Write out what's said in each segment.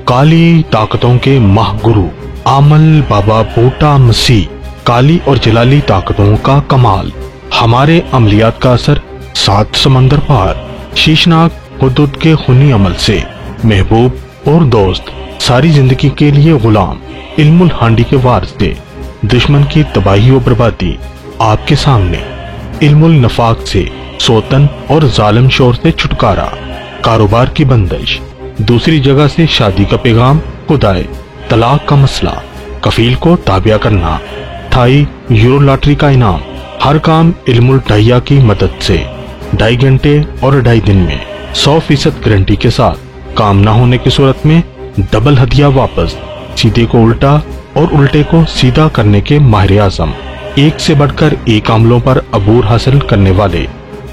काली ताकतों के महागुरु आमल बाबा बूटा मसीह, काली और जलाली ताकतों का कमाल, हमारे अमलियात का असर 7 समंदर पार, शीशनाक हुदूद के खूनी अमल से महबूब और दोस्त, सारी जिंदगी के लिए गुलाम, इल्मुल हांडी के वारसे, दुश्मन की तबाही और बर्बादी आपके सामने, इल्मुल नफाक से सोतन और जालिम शोर से छुटकारा, कारोबार की बंदिश, दूसरी जगह से शादी का पैगाम, खुदाए तलाक का मसला, कफील को ताबिया करना, थाई यूरो लॉटरी का इनाम, हर काम इल्मुल ढैया की मदद से 2.5 घंटे और 2.5 दिन में 100% गारंटी के साथ, काम ना होने की सूरत में डबल हदिया वापस, सीधे को उल्टा और उल्टे को सीधा करने के माहिर आजम, एक से बढ़कर एक अमलों पर अबूर हासिल करने वाले,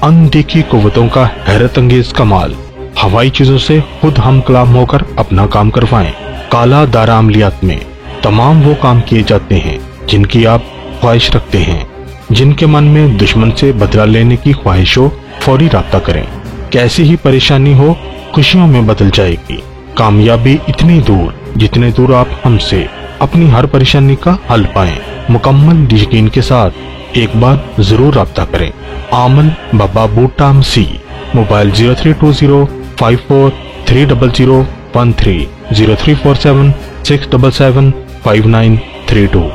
अनदेखी कुव्वतों का हैरत अंगेज कमाल, हवाई चीजों से खुद हम कलाम होकर अपना काम करवाएं। काला दारा अमलियात में तमाम वो काम किए जाते हैं जिनकी आप ख्वाहिश रखते हैं, जिनके मन में दुश्मन से बदला लेने की ख्वाहिश हो, फौरी राब्ता करें। कैसी ही परेशानी हो खुशियों में बदल जाएगी। कामयाबी इतनी दूर जितने दूर आप हमसे अपनी हर परेशानी का हल पाएं। मुकम्मल यकीन के साथ एक बार जरूर राब्ता करें। आमल बाबा बूटा मसीह, मोबाइल 0320 54 30013, 0347 677 5932।